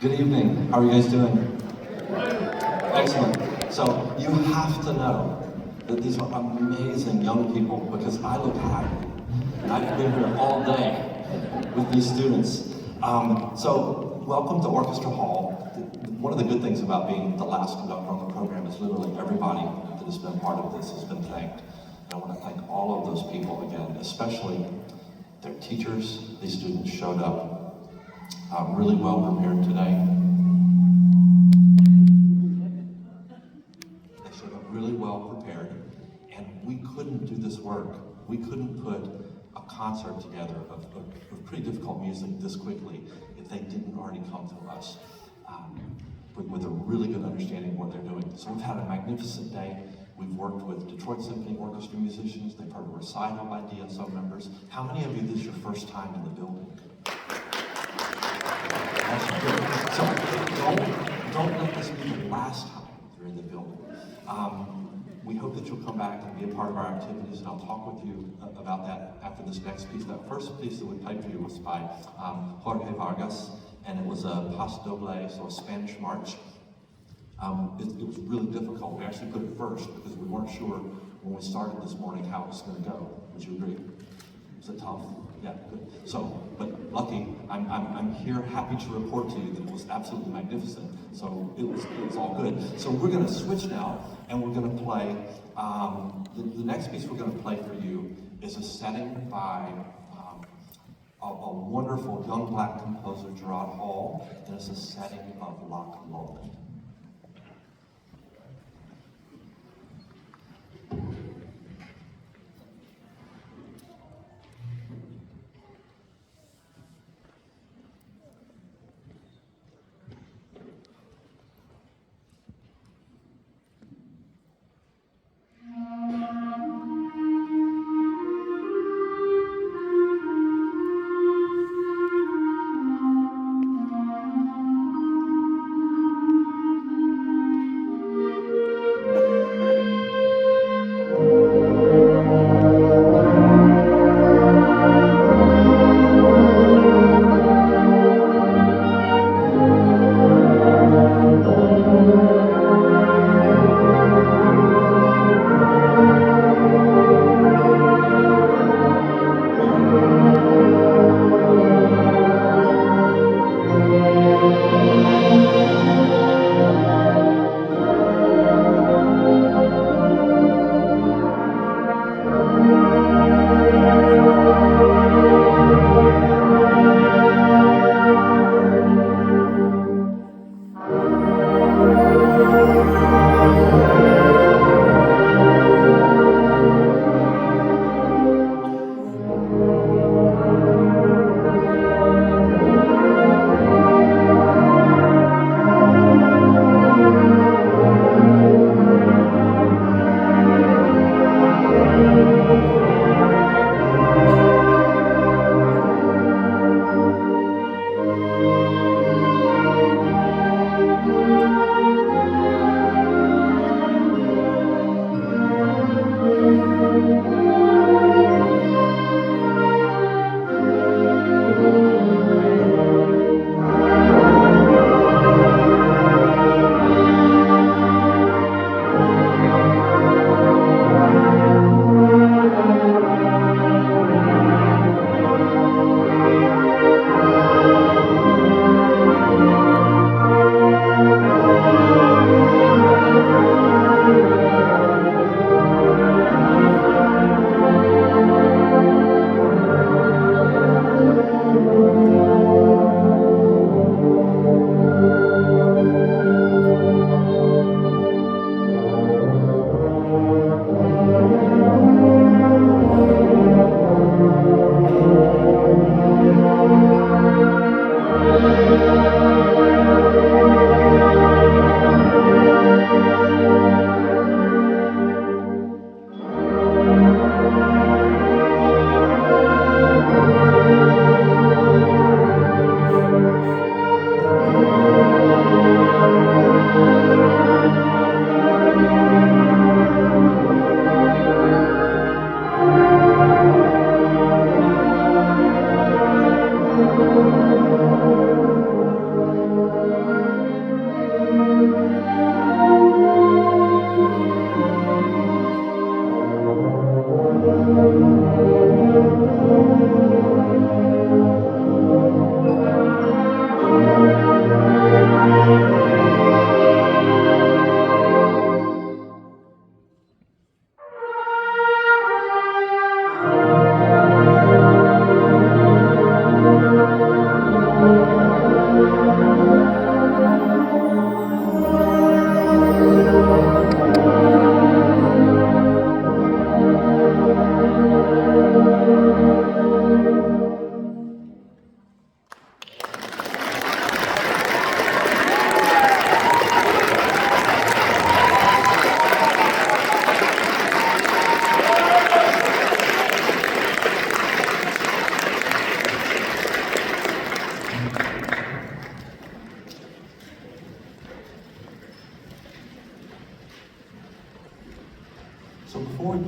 Good evening. How are you guys doing? Excellent. So you have to know that these are amazing young people because I look happy. And I've been here all day with these students. So welcome to Orchestra Hall. One of the good things about being the last conductor on the program is literally everybody that has been part of this has been thanked. And I want to thank all of those people again, especially their teachers. These students showed up really well prepared today. They showed up really well prepared, and we couldn't do this work. We couldn't put a concert together of pretty difficult music this quickly if they didn't already come to us with a really good understanding of what they're doing. So we've had a magnificent day. We've worked with Detroit Symphony Orchestra musicians. They've heard a recital by DSO members. How many of you, this is your first time in the building? So don't let this be the last time you're in the building. We hope that you'll come back and be a part of our activities, and I'll talk with you about that after this next piece. That first piece that we played for you was by Jorge Vargas, and it was a Pas Doble, so a Spanish march. It was really difficult. We actually put it first because we weren't sure when we started this morning how it was going to go. Would you agree? Was it tough? Yeah, good. So, but lucky, I'm here happy to report to you that it was absolutely magnificent. So it was all good. So we're going to switch now, and we're going to play, the next piece we're going to play for you is a setting by a wonderful young black composer, Gerard Hall, and it's a setting of Loch Lomond.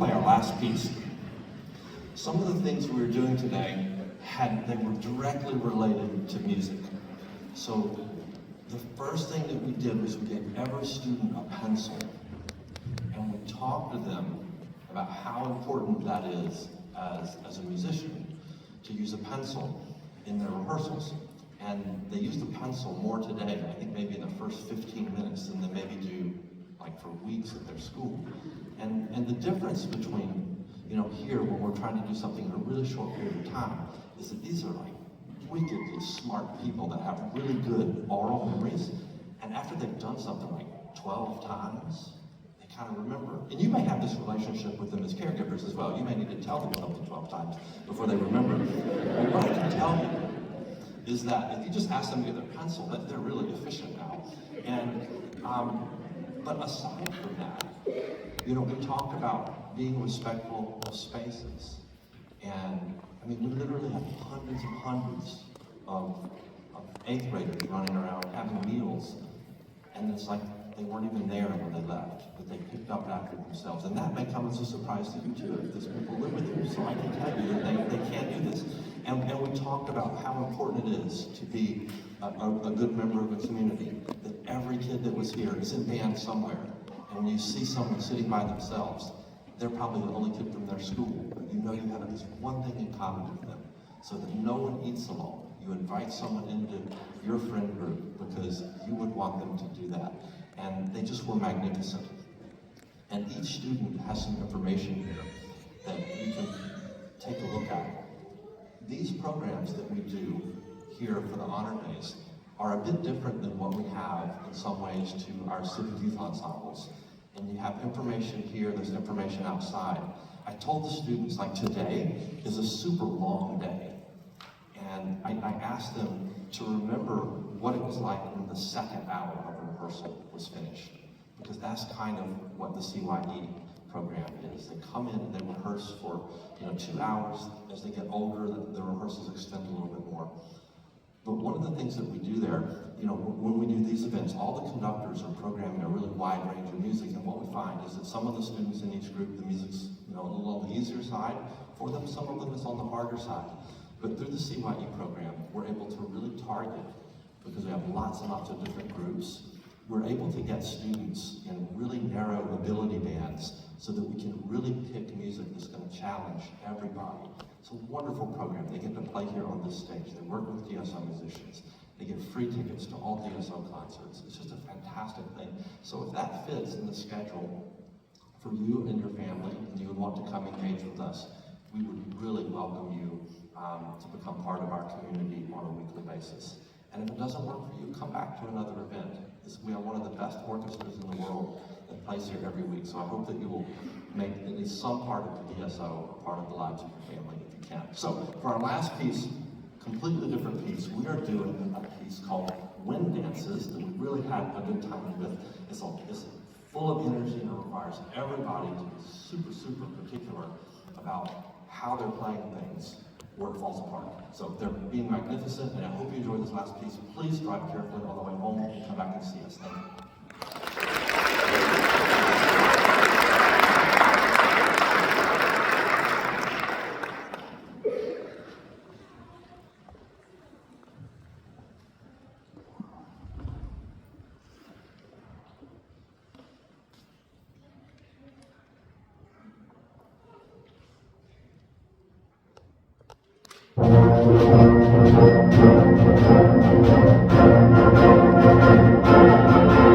play our last piece. Some of the things we were doing today they were directly related to music. So the first thing that we did was we gave every student a pencil, and we talked to them about how important that is as a musician to use a pencil in their rehearsals. And they use the pencil more today, I think maybe in the first 15 minutes than they maybe do like for weeks at their school. And the difference between, here when we're trying to do something in a really short period of time is that these are like wickedly smart people that have really good oral memories. And after they've done something like 12 times, they kind of remember. And you may have this relationship with them as caregivers as well. You may need to tell them something 12 times before they remember. But what I can tell you is that if you just ask them to get their pencil, that they're really efficient now. And but aside from that, we talked about being respectful of spaces. And I mean, we literally have hundreds and hundreds of 8th graders running around having meals, and it's like they weren't even there when they left, but they picked up after themselves. And that may come as a surprise to you too, if these people live with you, so I can tell you that they can't do this. And we talked about how important it is to be a good member of a community, that every kid that was here is in band somewhere. And when you see someone sitting by themselves, they're probably the only kid from their school, but you have at least one thing in common with them, so that no one eats alone. You invite someone into your friend group because you would want them to do that. And they just were magnificent. And each student has some information here that you can take a look at. These programs that we do here for the honor days are a bit different than what we have in some ways to our civic youth ensembles. And you have information here, there's information outside. I told the students, like, today is a super long day. And I asked them to remember what it was like when the second hour of rehearsal was finished. Because that's kind of what the CYE program is. They come in and they rehearse for 2 hours. As they get older, the rehearsals extend a little bit more. But one of the things that we do there, when we do these events, all the conductors are programming a really wide range of music, and what we find is that some of the students in each group, the music's a little on the easier side for them, some of them is on the harder side. But through the CYE program, we're able to really target, because we have lots and lots of different groups, we're able to get students in really narrow ability bands so that we can really pick music that's going to challenge everybody. It's a wonderful program. They get to play here on this stage. They work with DSO musicians. They get free tickets to all DSO concerts. It's just a fantastic thing. So if that fits in the schedule for you and your family, and you would want to come engage with us, we would really welcome you to become part of our community on a weekly basis. And if it doesn't work for you, come back to another event. We have one of the best orchestras in the world that plays here every week. So I hope that you will make at least some part of the DSO a part of the lives of your family if you can. So for our last piece, completely different piece, we are doing a piece called Wind Dances that we really had a good time with. It's full of energy and it requires everybody to be super, super particular about how they're playing things or it falls apart. So they're being magnificent, and I hope you enjoyed this last piece. Please drive carefully on the way home and come back and see us. Thank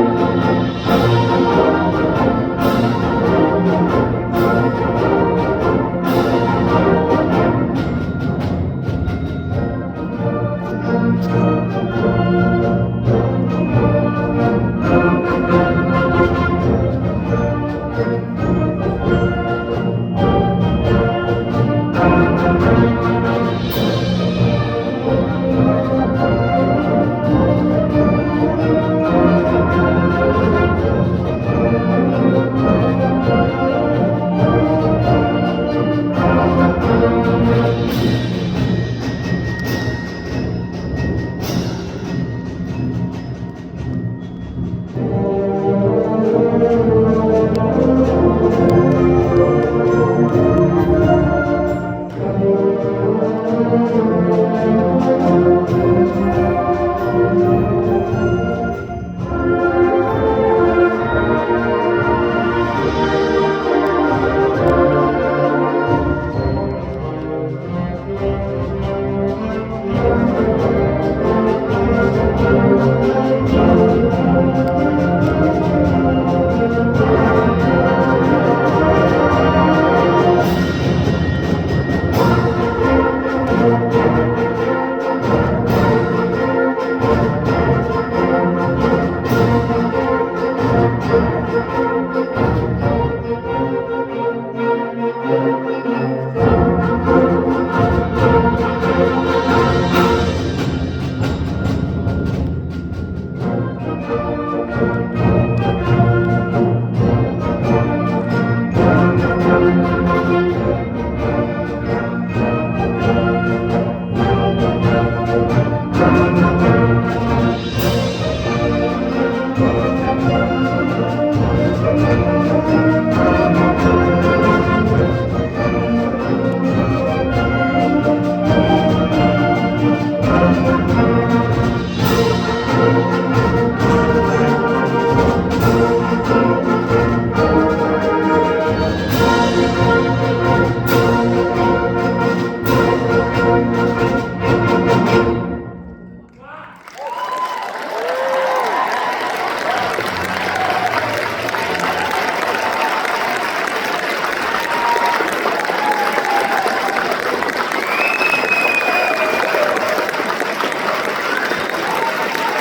you.